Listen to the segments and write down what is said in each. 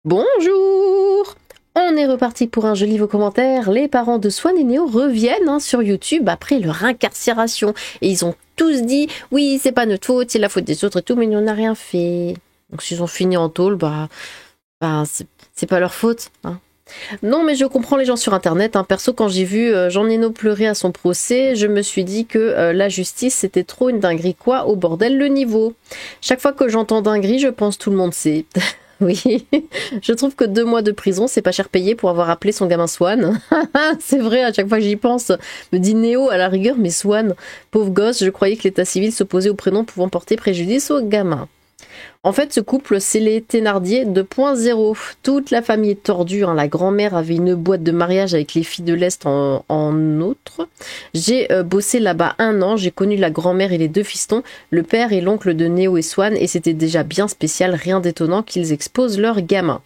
Bonjour! On est reparti pour un joli vos commentaires. Les parents de Swan et Neo reviennent sur YouTube après leur incarcération. Et ils ont tous dit, oui, c'est pas notre faute, c'est la faute des autres et tout, mais on n'a rien fait. Donc s'ils ont fini en tôle, c'est pas leur faute. Hein. Non, mais je comprends les gens sur Internet. Hein. Perso, quand j'ai vu Jean Reno pleurer à son procès, je me suis dit que la justice, c'était trop une dinguerie. Quoi, au bordel, le niveau. Chaque fois que j'entends dinguerie, je pense tout le monde sait. Oui, je trouve que 2 mois de prison, c'est pas cher payé pour avoir appelé son gamin Swan. C'est vrai, à chaque fois que j'y pense, me dit Néo à la rigueur, mais Swan, pauvre gosse, je croyais que l'état civil s'opposait au prénom pouvant porter préjudice au gamin. En fait, ce couple, c'est les Thénardier 2.0. Toute la famille est tordue. Hein. La grand-mère avait une boîte de mariage avec les filles de l'Est en outre. J'ai bossé là-bas 1 an. J'ai connu la grand-mère et les 2 fistons, le père et l'oncle de Néo et Swan, et c'était déjà bien spécial, rien d'étonnant qu'ils exposent leurs gamins.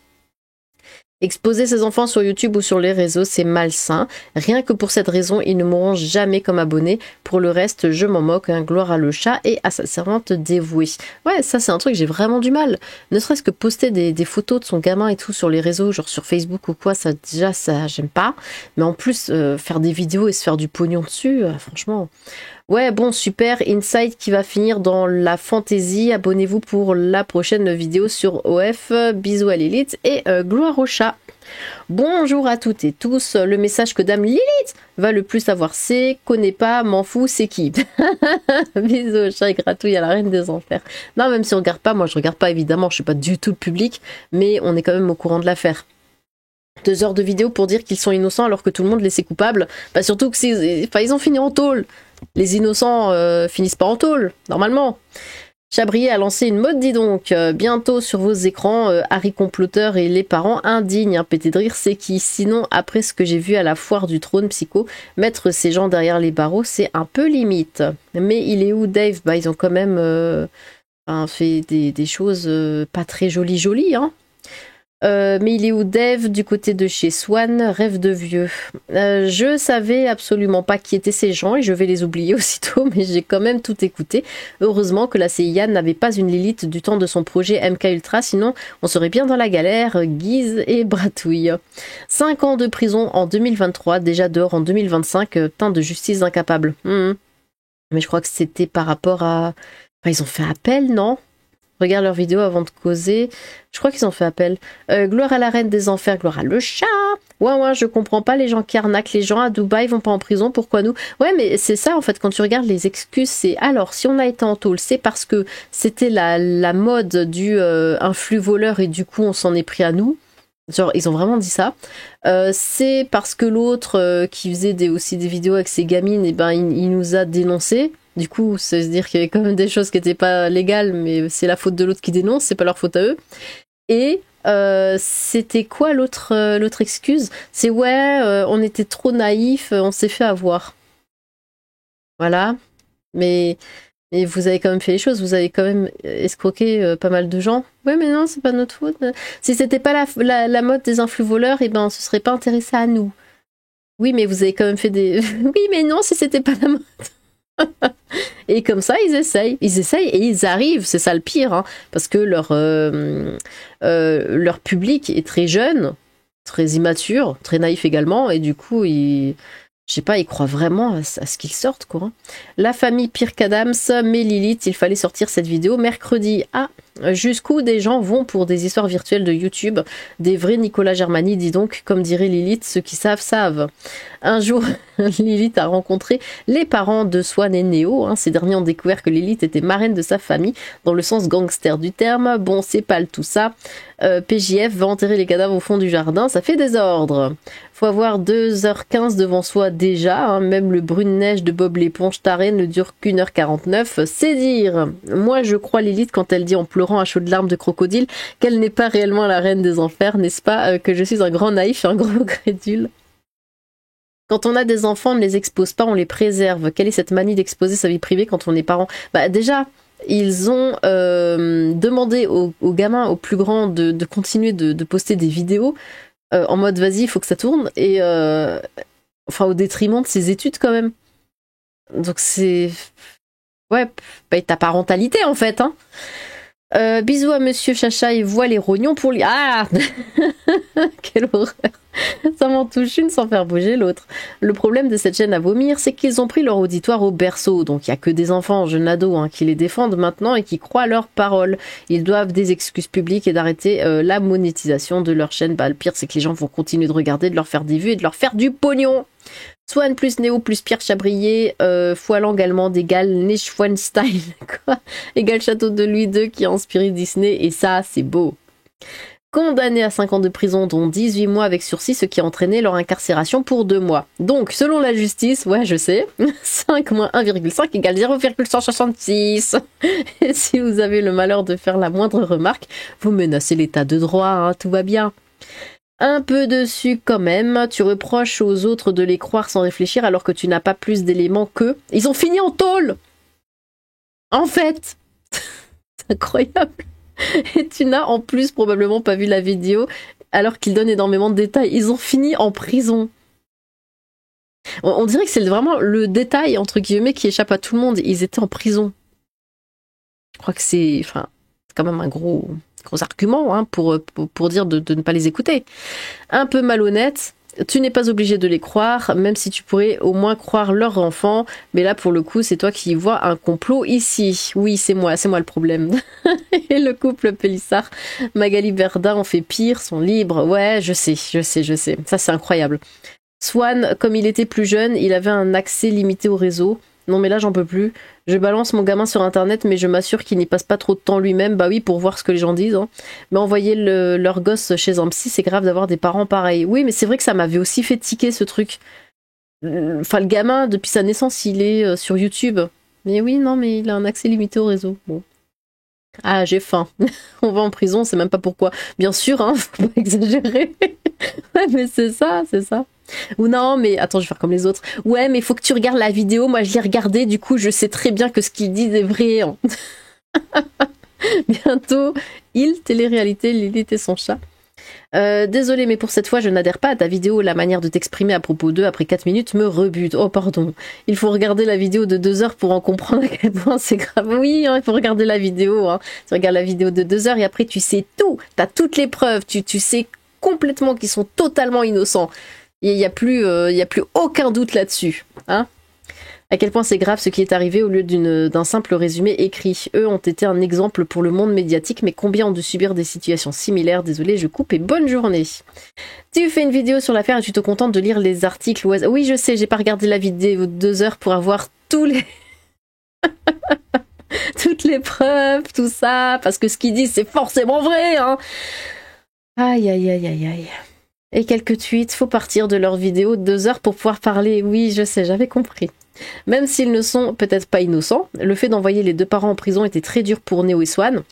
Exposer ses enfants sur YouTube ou sur les réseaux, c'est malsain. Rien que pour cette raison, ils ne mourront jamais comme abonnés. Pour le reste, je m'en moque. Hein. Gloire à le chat et à sa servante dévouée. Ouais, ça c'est un truc, j'ai vraiment du mal. Ne serait-ce que poster des photos de son gamin et tout sur les réseaux, genre sur Facebook ou quoi, ça déjà, ça j'aime pas. Mais en plus, faire des vidéos et se faire du pognon dessus, franchement... Ouais, bon, super, Insight qui va finir dans la fantaisie. Abonnez-vous pour la prochaine vidéo sur OF. Bisous à Lilith et gloire au chat. Bonjour à toutes et tous. Le message que Dame Lilith va le plus avoir, c'est connais pas, m'en fous, c'est qui. Bisous au chat et gratouille à la reine des enfers. Non, même si on regarde pas, moi je regarde pas évidemment, je suis pas du tout le public, mais on est quand même au courant de l'affaire. 2 heures de vidéo pour dire qu'ils sont innocents alors que tout le monde les sait coupables. Bah surtout que ils ont fini en tôle. Les innocents finissent pas en tôle, normalement. Chabrier a lancé une mode, dis donc. Bientôt sur vos écrans, Harry comploteur et les parents indignes. Hein, pété de rire, c'est qui? Sinon, après ce que j'ai vu à la foire du trône psycho, mettre ces gens derrière les barreaux, c'est un peu limite. Mais il est où Dave? Bah ils ont quand même fait des choses pas très jolies, hein. Mais il est où Dave du côté de chez Swan, rêve de vieux. Je savais absolument pas qui étaient ces gens et je vais les oublier aussitôt, mais j'ai quand même tout écouté. Heureusement que la CIA n'avait pas une Lilith du temps de son projet MK Ultra, sinon on serait bien dans la galère, guise et bratouille. 5 ans de prison en 2023, déjà dehors en 2025, teint de justice incapable. Mais je crois que c'était par rapport à... Enfin, ils ont fait appel, non ? Regarde leur vidéo avant de causer. Je crois qu'ils ont fait appel. Gloire à la reine des enfers, gloire à le chat. Ouais, je comprends pas les gens qui arnaquent les gens à Dubaï, vont pas en prison, pourquoi nous? Ouais, mais c'est ça, en fait, quand tu regardes les excuses, c'est alors, si on a été en tôle, c'est parce que c'était la mode du influx voleur et du coup, on s'en est pris à nous. Genre, ils ont vraiment dit ça. C'est parce que l'autre qui faisait aussi des vidéos avec ses gamines, et ben, il nous a dénoncé. Du coup, c'est se dire qu'il y avait quand même des choses qui n'étaient pas légales, mais c'est la faute de l'autre qui dénonce, c'est pas leur faute à eux. Et c'était quoi l'autre excuse? C'est ouais, on était trop naïfs, on s'est fait avoir. Voilà. Mais vous avez quand même fait les choses, vous avez quand même escroqué pas mal de gens. Ouais, mais non, c'est pas notre faute. Si c'était pas la mode des influx voleurs, et ben on se serait pas intéressé à nous. Oui, mais vous avez quand même fait des... Oui, mais non, si c'était pas la mode. Et comme ça, ils essayent et ils arrivent, c'est ça le pire, hein, parce que leur public est très jeune, très immature, très naïf également, et du coup, je sais pas, ils croient vraiment à ce qu'ils sortent, quoi. Hein. La famille Pire qu'Adams, mais Lilith, il fallait sortir cette vidéo mercredi. Ah, jusqu'où des gens vont pour des histoires virtuelles de YouTube, des vrais Nicolas Germani, dis donc, comme dirait Lilith, ceux qui savent, savent. Un jour, Lilith a rencontré les parents de Swan et Neo. Hein. Ces derniers ont découvert que Lilith était marraine de sa famille, dans le sens gangster du terme. Bon, c'est pas tout ça. PJF va enterrer les cadavres au fond du jardin, ça fait désordre. Faut avoir 2h15 devant soi déjà, hein. Même le brune-neige de Bob l'éponge taré ne dure qu'1h49, c'est dire. Moi je crois Lilith quand elle dit en pleurant à chaudes larmes de crocodile qu'elle n'est pas réellement la reine des enfers, n'est-ce pas, que je suis un grand naïf, un gros crédule. Quand on a des enfants, on ne les expose pas, on les préserve. Quelle est cette manie d'exposer sa vie privée quand on est parent? Bah déjà, ils ont demandé aux gamins, aux plus grands, de continuer de poster des vidéos en mode vas-y, il faut que ça tourne, et enfin au détriment de ses études quand même. Donc c'est... Ouais, paye ta parentalité en fait, hein. Bisous à Monsieur Chacha et voile les rognons pour lui. Ah quelle horreur. Ça m'en touche une sans faire bouger l'autre. Le problème de cette chaîne à vomir, c'est qu'ils ont pris leur auditoire au berceau. Donc il n'y a que des enfants, jeunes ados, qui les défendent maintenant et qui croient à leurs paroles. Ils doivent des excuses publiques et d'arrêter la monétisation de leur chaîne. Bah, le pire, c'est que les gens vont continuer de regarder, de leur faire des vues et de leur faire du pognon. Swan plus Néo plus Pierre Chabrier, fois langue allemande égale Neuschwanstein, quoi, égale Château de Louis II qui a inspiré Disney, et ça, c'est beau. Condamné à 5 ans de prison, dont 18 mois avec sursis, ce qui a entraîné leur incarcération pour 2 mois. Donc, selon la justice, ouais, je sais, 5 moins 1,5 égale 0,166. Et si vous avez le malheur de faire la moindre remarque, vous menacez l'état de droit, tout va bien. Un peu dessus quand même, tu reproches aux autres de les croire sans réfléchir alors que tu n'as pas plus d'éléments qu'eux. Ils ont fini en tôle. En fait. C'est incroyable. Et tu n'as en plus probablement pas vu la vidéo alors qu'ils donnent énormément de détails. Ils ont fini en prison. On dirait que c'est vraiment le détail, entre guillemets, qui échappe à tout le monde. Ils étaient en prison. Je crois que c'est quand même un gros argument pour dire de ne pas les écouter. Un peu malhonnête, tu n'es pas obligé de les croire, même si tu pourrais au moins croire leur enfant, mais là pour le coup c'est toi qui vois un complot ici. Oui, c'est moi le problème. Et le couple Pélissard, Magali Berda en fait pire, sont libres. Ouais, je sais. Ça c'est incroyable. Swan, comme il était plus jeune, il avait un accès limité au réseau. Non mais là j'en peux plus. Je balance mon gamin sur internet mais je m'assure qu'il n'y passe pas trop de temps lui-même. Bah oui, pour voir ce que les gens disent. Mais envoyer leur gosse chez un psy, c'est grave d'avoir des parents pareils. Oui, mais c'est vrai que ça m'avait aussi fait tiquer ce truc. Enfin, le gamin, depuis sa naissance, il est sur YouTube. Mais oui, non, mais il a un accès limité au réseau. Bon. Ah, j'ai faim. On va en prison, on sait même pas pourquoi. Bien sûr, faut pas exagérer. Ouais, mais c'est ça. Ou non, mais attends, je vais faire comme les autres. Ouais, mais il faut que tu regardes la vidéo. Moi, je l'ai regardée, du coup, je sais très bien que ce qu'ils disent est vrai. Bientôt, télé-réalité, Lilith et son chat. Désolé, mais pour cette fois, je n'adhère pas à ta vidéo. La manière de t'exprimer à propos d'eux après 4 minutes me rebute. Oh, pardon. Il faut regarder la vidéo de 2 heures pour en comprendre à quel point c'est grave. Oui, il faut regarder la vidéo. Tu regardes la vidéo de 2 heures et après, tu sais tout. T'as toutes les preuves. Tu sais complètement qu'ils sont totalement innocents. Il y a plus aucun doute là-dessus. À quel point c'est grave ce qui est arrivé au lieu d'un simple résumé écrit. Eux ont été un exemple pour le monde médiatique, mais combien ont dû subir des situations similaires? Désolé, je coupe et bonne journée. Tu fais une vidéo sur l'affaire et tu te contentes de lire les articles. Oui, je sais, j'ai pas regardé la vidéo de 2 heures pour avoir toutes les preuves, tout ça, parce que ce qu'ils disent c'est forcément vrai. Aïe. Et quelques tweets, faut partir de leur vidéo de 2 heures pour pouvoir parler. Oui, je sais, j'avais compris. Même s'ils ne sont peut-être pas innocents, le fait d'envoyer les 2 parents en prison était très dur pour Néo et Swan.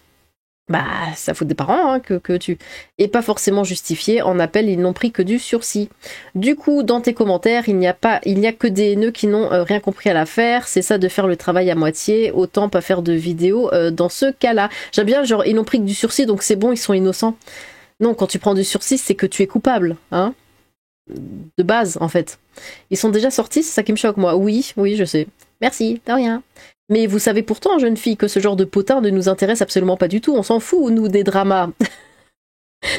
Bah, ça fout des parents que tu... Et pas forcément justifié. En appel, ils n'ont pris que du sursis. Du coup, dans tes commentaires, il n'y a que des haineux qui n'ont rien compris à l'affaire. C'est ça de faire le travail à moitié. Autant pas faire de vidéo dans ce cas-là. J'aime bien, genre, ils n'ont pris que du sursis, donc c'est bon, ils sont innocents. Non, quand tu prends du sursis, c'est que tu es coupable, de base, en fait. Ils sont déjà sortis, c'est ça qui me choque, moi. Oui, je sais. Merci, de rien. Mais vous savez pourtant, jeune fille, que ce genre de potin ne nous intéresse absolument pas du tout. On s'en fout, nous, des dramas.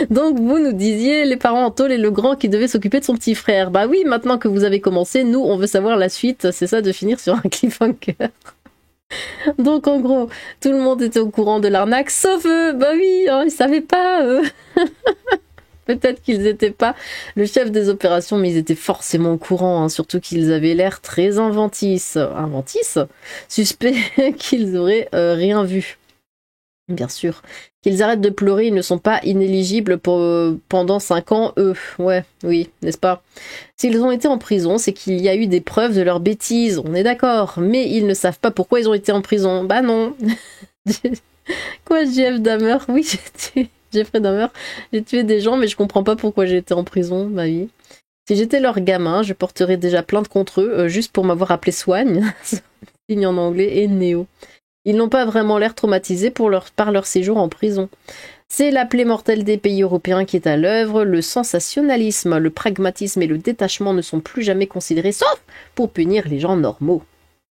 Donc, vous nous disiez, les parents en tôle et le grand qui devait s'occuper de son petit frère. Bah oui, maintenant que vous avez commencé, nous, on veut savoir la suite. C'est ça, de finir sur un cliffhanger. Donc, en gros, tout le monde était au courant de l'arnaque, sauf eux. Bah oui, ils savaient pas, eux. Peut-être qu'ils n'étaient pas le chef des opérations, mais ils étaient forcément au courant, surtout qu'ils avaient l'air très inventis, suspect qu'ils auraient rien vu. Bien sûr. Qu'ils arrêtent de pleurer, ils ne sont pas inéligibles pendant 5 ans, eux. Ouais, oui, n'est-ce pas? S'ils ont été en prison, c'est qu'il y a eu des preuves de leurs bêtises, on est d'accord, mais ils ne savent pas pourquoi ils ont été en prison. Bah non. Quoi, Jeff Dahmer? Oui, Jeffrey Dahmer, j'ai tué des gens, mais je comprends pas pourquoi j'ai été en prison, ma vie. Si j'étais leur gamin, je porterais déjà plainte contre eux, juste pour m'avoir appelé Swan, signe en anglais, et Néo. Ils n'ont pas vraiment l'air traumatisés par leur séjour en prison. C'est la plaie mortelle des pays européens qui est à l'œuvre, le sensationnalisme, le pragmatisme et le détachement ne sont plus jamais considérés, sauf pour punir les gens normaux.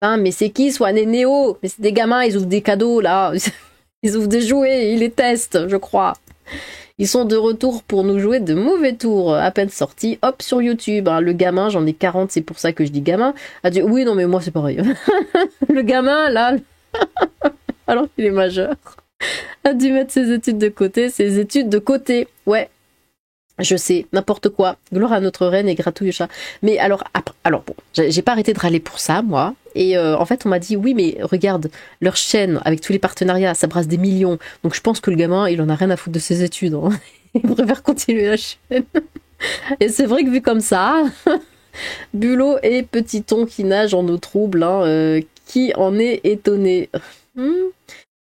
Mais c'est qui, Swan et Néo? Mais c'est des gamins, ils ouvrent des cadeaux, là. Ils ouvrent des jouets, ils les testent, je crois. Ils sont de retour pour nous jouer de mauvais tours, à peine sortis, hop, sur YouTube. Hein. Le gamin, j'en ai 40, c'est pour ça que je dis gamin, a dit, oui, non, mais moi, c'est pareil. Le gamin, là, alors qu'il est majeur, a dû mettre ses études de côté, ouais. Je sais, n'importe quoi. Gloire à notre reine et gratouille le chat. Mais alors bon, j'ai pas arrêté de râler pour ça, moi. Et en fait, on m'a dit, oui, mais regarde, leur chaîne, avec tous les partenariats, ça brasse des millions. Donc je pense que le gamin, il en a rien à foutre de ses études. Hein. Il préfère continuer la chaîne. Et c'est vrai que vu comme ça, Bulot et Petit Thon qui nagent en eau trouble, hein, qui en est étonné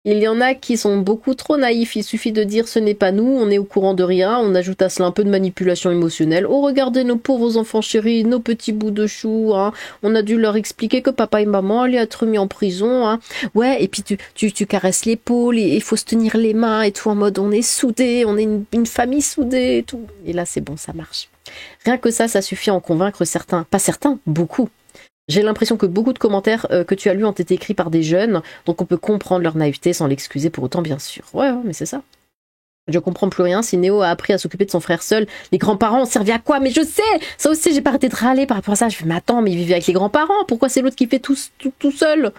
Il y en a qui sont beaucoup trop naïfs, il suffit de dire ce n'est pas nous, on est au courant de rien, on ajoute à cela un peu de manipulation émotionnelle. Oh regardez nos pauvres enfants chéris, nos petits bouts de chou, hein. On a dû leur expliquer que papa et maman allaient être mis en prison. Hein. Ouais, et puis tu caresses l'épaule, et il faut se tenir les mains et tout en mode on est soudés, on est une famille soudée et tout. Et là c'est bon, ça marche. Rien que ça suffit à en convaincre certains, pas certains, beaucoup. J'ai l'impression que beaucoup de commentaires que tu as lus ont été écrits par des jeunes, donc on peut comprendre leur naïveté sans l'excuser pour autant, bien sûr. Ouais, mais c'est ça. Je comprends plus rien. Si Néo a appris à s'occuper de son frère seul, les grands-parents ont servi à quoi? Mais je sais. Ça aussi, j'ai pas arrêté de râler par rapport à ça. Je fais, mais attends, mais il vivait avec les grands-parents. Pourquoi c'est l'autre qui fait tout seul?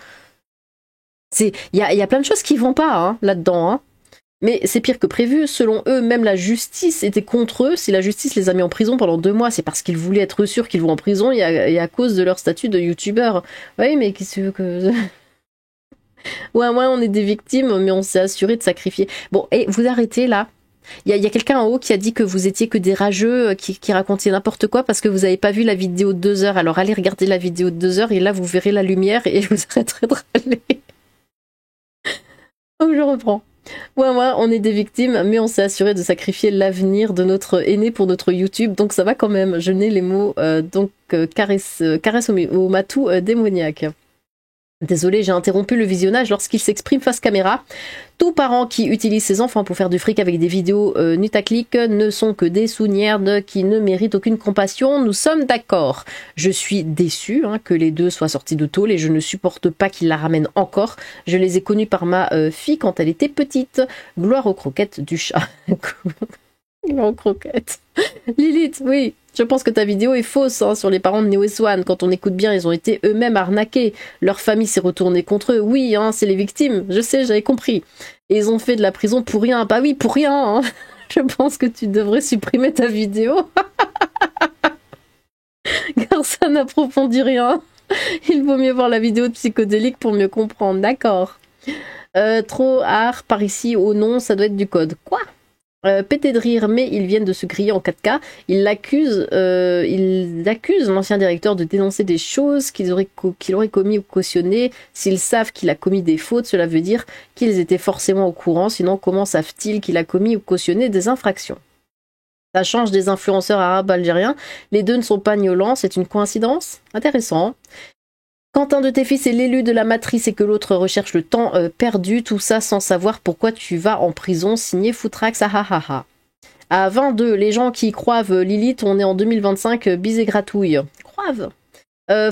Il y a plein de choses qui vont pas hein, là-dedans. Hein. Mais c'est pire que prévu. Selon eux, même la justice était contre eux. Si la justice les a mis en prison pendant 2 mois, c'est parce qu'ils voulaient être sûrs qu'ils vont en prison et à cause de leur statut de youtubeur. Oui, mais qu'est-ce que tu veux que... ouais, on est des victimes, mais on s'est assuré de sacrifier. Bon, et vous arrêtez là. Il y a quelqu'un en haut qui a dit que vous étiez que des rageux, qui racontiez n'importe quoi parce que vous n'avez pas vu la vidéo de 2 heures. Alors allez regarder la vidéo de 2 heures et là vous verrez la lumière et vous arrêterez de râler. Donc je reprends. Ouais, on est des victimes, mais on s'est assuré de sacrifier l'avenir de notre aîné pour notre YouTube, donc ça va quand même. Je n'ai les mots, caresse au matou démoniaque. Désolé, j'ai interrompu le visionnage lorsqu'il s'exprime face caméra. Tous parents qui utilisent ses enfants pour faire du fric avec des vidéos nutaclic ne sont que des sougnerdes qui ne méritent aucune compassion. Nous sommes d'accord. Je suis déçue que les deux soient sortis de tôle et je ne supporte pas qu'ils la ramènent encore. Je les ai connus par ma fille quand elle était petite. Gloire aux croquettes du chat. Gloire aux croquettes. Lilith, oui. Je pense que ta vidéo est fausse sur les parents de Neo et Swan. Quand on écoute bien, ils ont été eux-mêmes arnaqués. Leur famille s'est retournée contre eux. Oui, c'est les victimes. Je sais, j'avais compris. Et ils ont fait de la prison pour rien. Bah oui, pour rien. Je pense que tu devrais supprimer ta vidéo. Car ça n'approfondit rien. Il vaut mieux voir la vidéo de Psychodélique pour mieux comprendre. D'accord. Trop art par ici. Oh non, ça doit être du code. Quoi ? Pété de rire, mais ils viennent de se griller en 4K. Ils accusent l'ancien directeur de dénoncer des choses qu'il aurait commis ou cautionné. S'ils savent qu'il a commis des fautes, cela veut dire qu'ils étaient forcément au courant. Sinon, comment savent-ils qu'il a commis ou cautionné des infractions? Ça change des influenceurs arabes algériens. Les deux ne sont pas gnolants. C'est une coïncidence? Intéressant. Quand un de tes fils est l'élu de la matrice et que l'autre recherche le temps perdu, tout ça sans savoir pourquoi tu vas en prison, signé Foutrax, À 22, les gens qui croivent Lilith, on est en 2025, bise et gratouille. Croivent.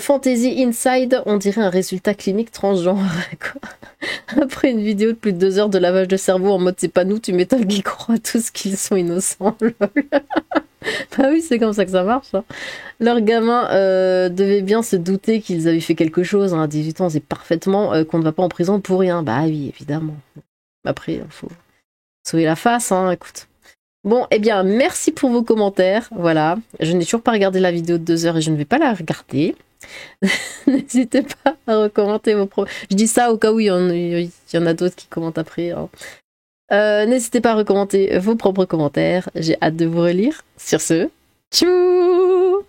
Fantasy Inside, on dirait un résultat clinique transgenre. Après une vidéo de plus de 2 heures de lavage de cerveau en mode c'est pas nous, tu m'étonnes qu'ils croient tous qu'ils sont innocents. Bah oui, c'est comme ça que ça marche. Hein. Leurs gamins devaient bien se douter qu'ils avaient fait quelque chose. À 18 ans, on sait parfaitement qu'on ne va pas en prison pour rien. Bah oui, évidemment. Après, il faut sauver la face, écoute. Bon, eh bien, merci pour vos commentaires. Voilà, je n'ai toujours pas regardé la vidéo de 2 heures et je ne vais pas la regarder. N'hésitez pas à recommander vos propres... Je dis ça au cas où il y en a d'autres qui commentent après. N'hésitez pas à recommander vos propres commentaires. J'ai hâte de vous relire. Sur ce, tchou!